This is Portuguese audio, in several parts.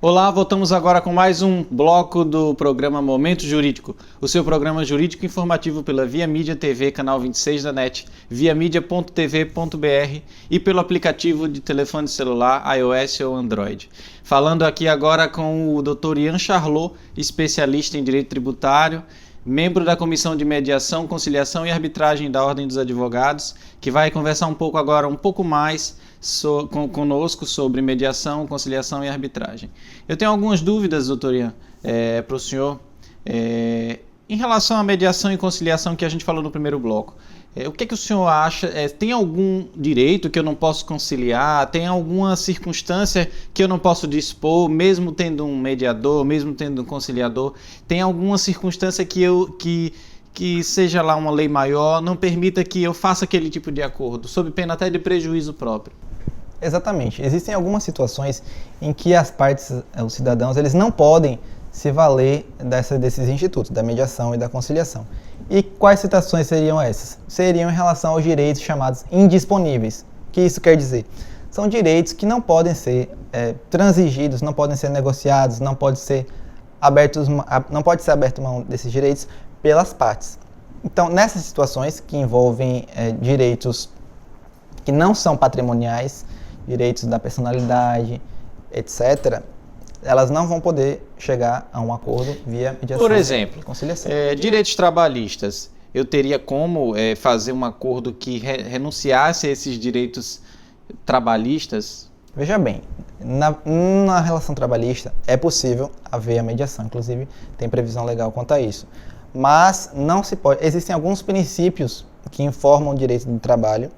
Olá, voltamos agora com mais um bloco do programa Momento Jurídico, o seu programa jurídico informativo pela Via Mídia TV, canal 26 da NET, viamídia.tv.br e pelo aplicativo de telefone celular iOS ou Android. Falando aqui agora com o Dr. Ian Charlot, especialista em direito tributário, membro da Comissão de Mediação, Conciliação e Arbitragem da Ordem dos Advogados, que vai conversar um pouco mais conosco sobre mediação, conciliação e arbitragem. Eu tenho algumas dúvidas, doutor Ian, para o senhor, em relação à mediação e conciliação que a gente falou no primeiro bloco. O que o senhor acha? Tem algum direito que eu não posso conciliar? Tem alguma circunstância que eu não posso dispor, mesmo tendo um mediador, mesmo tendo um conciliador? Tem alguma circunstância que seja lá uma lei maior, não permita que eu faça aquele tipo de acordo, sob pena até de prejuízo próprio? Exatamente. Existem algumas situações em que as partes, os cidadãos, eles não podem se valer desses institutos, da mediação e da conciliação. E quais situações seriam essas? Seriam em relação aos direitos chamados indisponíveis. O que isso quer dizer? São direitos que não podem ser transigidos, não podem ser negociados, não pode ser aberto mão desses direitos pelas partes. Então, nessas situações que envolvem direitos que não são patrimoniais, direitos da personalidade, etc., elas não vão poder chegar a um acordo via mediação. Por exemplo, conciliação. Direitos trabalhistas. Eu teria como fazer um acordo que renunciasse a esses direitos trabalhistas? Veja bem, na relação trabalhista é possível haver a mediação, inclusive tem previsão legal quanto a isso. Mas não se pode. Existem alguns princípios que informam o direito do trabalho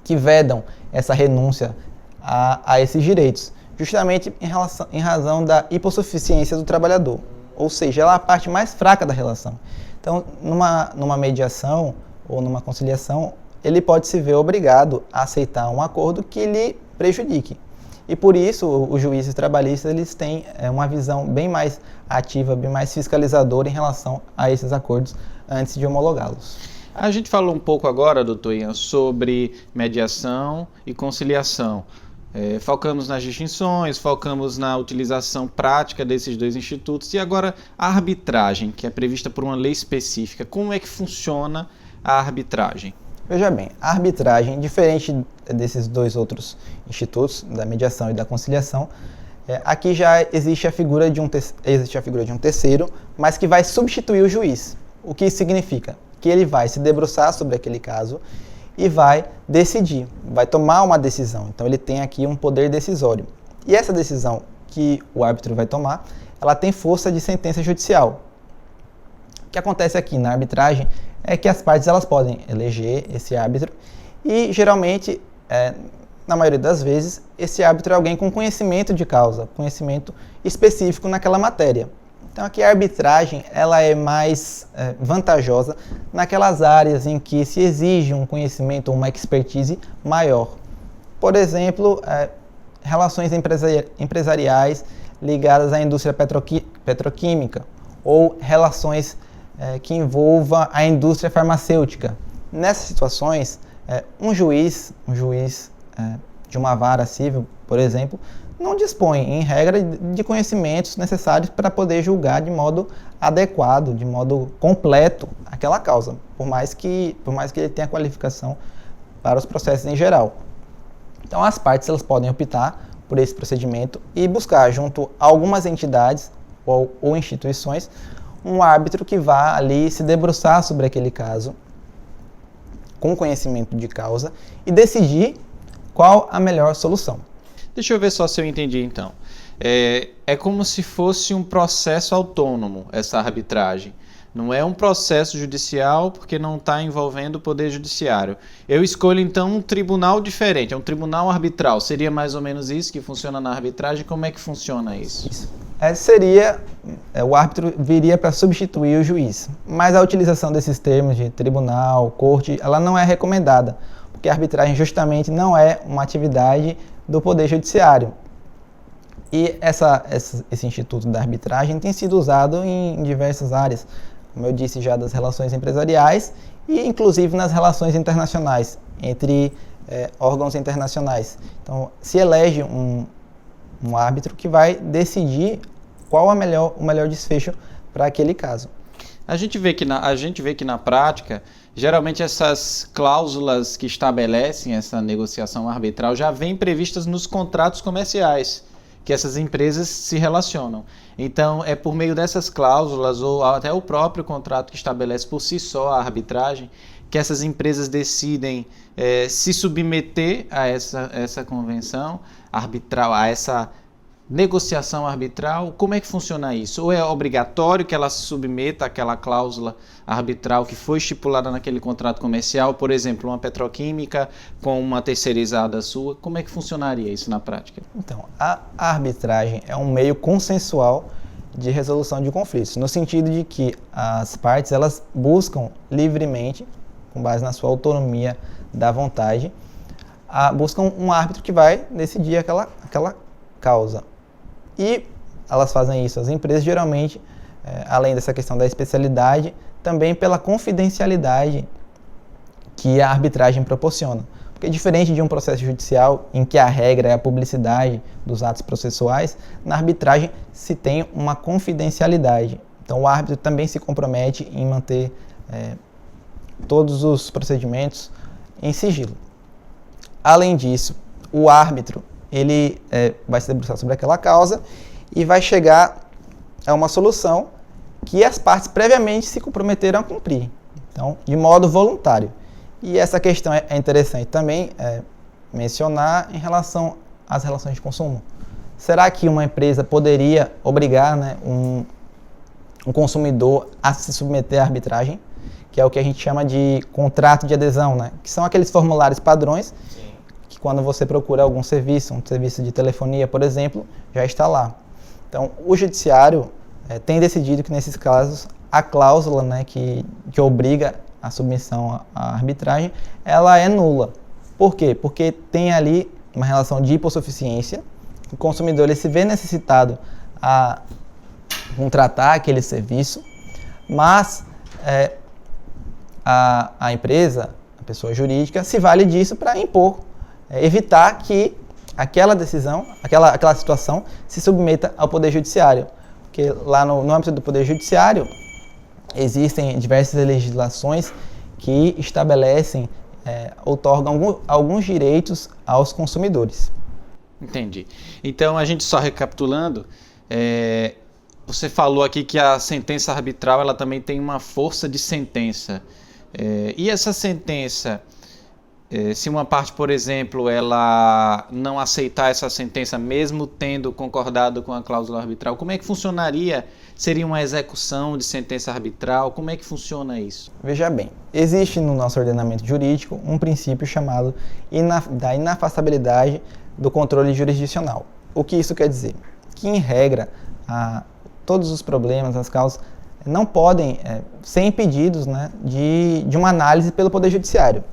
que vedam essa renúncia a esses direitos, justamente em razão da hipossuficiência do trabalhador, ou seja, ela é a parte mais fraca da relação. Então, numa mediação ou numa conciliação, ele pode se ver obrigado a aceitar um acordo que lhe prejudique. E por isso, os juízes trabalhistas eles têm uma visão bem mais ativa, bem mais fiscalizadora em relação a esses acordos antes de homologá-los. A gente falou um pouco agora, doutor Ian, sobre mediação e conciliação. Focamos nas distinções, focamos na utilização prática desses dois institutos e agora a arbitragem, que é prevista por uma lei específica. Como é que funciona a arbitragem? Veja bem, a arbitragem, diferente desses dois outros institutos, da mediação e da conciliação, aqui já existe a figura de um terceiro, mas que vai substituir o juiz. O que isso significa? Que ele vai se debruçar sobre aquele caso e vai decidir, vai tomar uma decisão. Então ele tem aqui um poder decisório. E essa decisão que o árbitro vai tomar, ela tem força de sentença judicial. O que acontece aqui na arbitragem é que as partes elas podem eleger esse árbitro e geralmente, na maioria das vezes, esse árbitro é alguém com conhecimento de causa, conhecimento específico naquela matéria. Então aqui a arbitragem ela é mais vantajosa naquelas áreas em que se exige um conhecimento ou uma expertise maior. Por exemplo, relações empresariais ligadas à indústria petroquímica ou relações que envolvam a indústria farmacêutica. Nessas situações, um juiz de uma vara civil, por exemplo, não dispõe, em regra, de conhecimentos necessários para poder julgar de modo adequado, de modo completo, aquela causa, por mais que ele tenha qualificação para os processos em geral. Então, as partes elas podem optar por esse procedimento e buscar, junto a algumas entidades ou instituições, um árbitro que vá ali se debruçar sobre aquele caso, com conhecimento de causa, e decidir qual a melhor solução. Deixa eu ver só se eu entendi então. É como se fosse um processo autônomo, essa arbitragem. Não é um processo judicial porque não está envolvendo o Poder Judiciário. Eu escolho então um tribunal diferente, é um tribunal arbitral. Seria mais ou menos isso que funciona na arbitragem? Como é que funciona isso? O árbitro viria para substituir o juiz. Mas a utilização desses termos de tribunal, corte, ela não é recomendada. Porque a arbitragem justamente não é uma atividade do Poder Judiciário. E esse instituto da arbitragem tem sido usado em diversas áreas, como eu disse já, das relações empresariais e inclusive nas relações internacionais, entre órgãos internacionais. Então, se elege um um árbitro que vai decidir qual o melhor desfecho para aquele caso. A gente vê que na prática, geralmente essas cláusulas que estabelecem essa negociação arbitral já vêm previstas nos contratos comerciais que essas empresas se relacionam. Então, é por meio dessas cláusulas ou até o próprio contrato que estabelece por si só a arbitragem que essas empresas decidem se submeter a essa convenção arbitral, a essa negociação arbitral. Como é que funciona isso? Ou é obrigatório que ela se submeta àquela cláusula arbitral que foi estipulada naquele contrato comercial, por exemplo, uma petroquímica com uma terceirizada sua? Como é que funcionaria isso na prática? Então, a arbitragem é um meio consensual de resolução de conflitos, no sentido de que as partes elas buscam livremente, com base na sua autonomia da vontade, buscam um árbitro que vai decidir aquela causa. E elas fazem isso, as empresas geralmente, além dessa questão da especialidade, também pela confidencialidade que a arbitragem proporciona. Porque diferente de um processo judicial em que a regra é a publicidade dos atos processuais, na arbitragem se tem uma confidencialidade. Então o árbitro também se compromete em manter todos os procedimentos em sigilo. Além disso, o árbitro ele vai se debruçar sobre aquela causa e vai chegar a uma solução que as partes previamente se comprometeram a cumprir, então, de modo voluntário. E essa questão é interessante também mencionar em relação às relações de consumo. Será que uma empresa poderia obrigar um consumidor a se submeter à arbitragem, que é o que a gente chama de contrato de adesão, né? Que são aqueles formulários padrões que quando você procura algum serviço, um serviço de telefonia, por exemplo, já está lá. Então, o judiciário tem decidido que, nesses casos, a cláusula, né, que obriga a submissão à arbitragem, ela é nula. Por quê? Porque tem ali uma relação de hipossuficiência, o consumidor ele se vê necessitado a contratar aquele serviço, mas a empresa, a pessoa jurídica, se vale disso para impor, evitar que aquela decisão, aquela situação se submeta ao Poder Judiciário. Porque lá no âmbito do Poder Judiciário existem diversas legislações que estabelecem, outorgam alguns direitos aos consumidores. Entendi. Então, a gente só recapitulando, você falou aqui que a sentença arbitral ela também tem uma força de sentença. E essa sentença, se uma parte, por exemplo, ela não aceitar essa sentença, mesmo tendo concordado com a cláusula arbitral, como é que funcionaria? Seria uma execução de sentença arbitral? Como é que funciona isso? Veja bem, existe no nosso ordenamento jurídico um princípio chamado da inafastabilidade do controle jurisdicional. O que isso quer dizer? Que, em regra, todos os problemas, as causas, não podem ser impedidos, né, de uma análise pelo Poder Judiciário.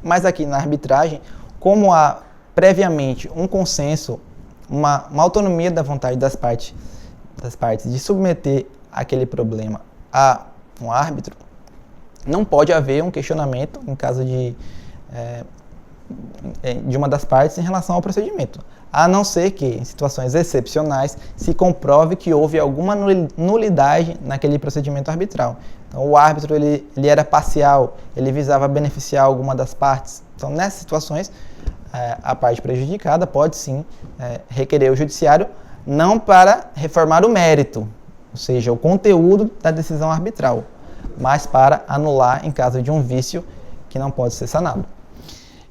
Mas aqui na arbitragem, como há previamente um consenso, uma autonomia da vontade das partes de submeter aquele problema a um árbitro, não pode haver um questionamento em caso de uma das partes em relação ao procedimento, a não ser que, em situações excepcionais, se comprove que houve alguma nulidade naquele procedimento arbitral. Então, o árbitro ele era parcial, ele visava beneficiar alguma das partes. Então, nessas situações, a parte prejudicada pode sim requerer o judiciário, não para reformar o mérito, ou seja, o conteúdo da decisão arbitral, mas para anular em caso de um vício que não pode ser sanado.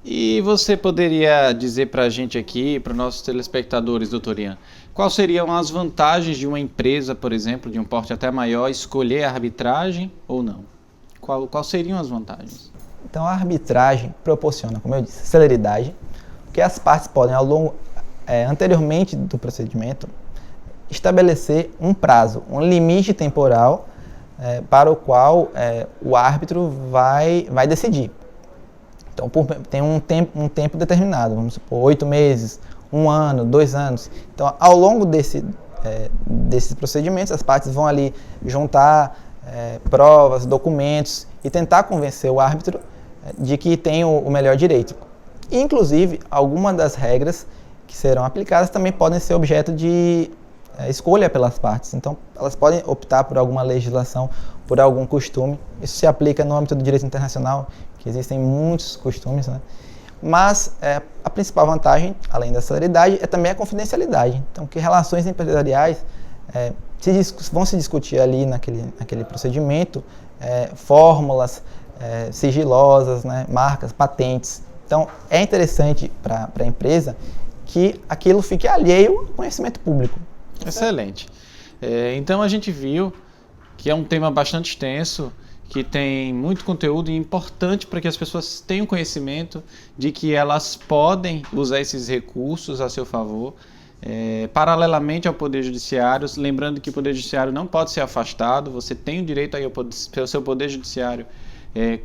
E você poderia dizer para a gente aqui, para os nossos telespectadores, doutor Ian, quais seriam as vantagens de uma empresa, por exemplo, de um porte até maior, escolher a arbitragem ou não? Quais seriam as vantagens? Então, a arbitragem proporciona, como eu disse, celeridade, porque as partes podem, anteriormente do procedimento, estabelecer um prazo, um limite temporal para o qual o árbitro vai decidir. Então, tem um tempo determinado, vamos supor, 8 meses, 1 ano, 2 anos. Então, ao longo desses procedimentos, as partes vão ali juntar provas, documentos e tentar convencer o árbitro de que tem o melhor direito. Inclusive, algumas das regras que serão aplicadas também podem ser objeto de escolha pelas partes. Então, elas podem optar por alguma legislação, por algum costume. Isso se aplica no âmbito do direito internacional, que existem muitos costumes, né? Mas a principal vantagem, além da celeridade, é também a confidencialidade. Então, que relações empresariais vão se discutir ali naquele procedimento, fórmulas sigilosas, né, marcas, patentes. Então, é interessante para a empresa que aquilo fique alheio ao conhecimento público. Excelente. Então, a gente viu que é um tema bastante extenso, que tem muito conteúdo e importante para que as pessoas tenham conhecimento de que elas podem usar esses recursos a seu favor, paralelamente ao Poder Judiciário, lembrando que o Poder Judiciário não pode ser afastado, você tem o direito aí ao seu Poder Judiciário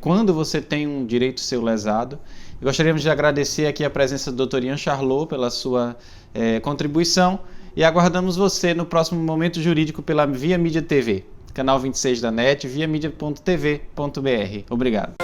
quando você tem um direito seu lesado. Gostaríamos de agradecer aqui a presença do Dr. Ian Charlot pela sua contribuição e aguardamos você no próximo Momento Jurídico pela Via Mídia TV, canal 26 da NET, viamídia.tv.br. Obrigado.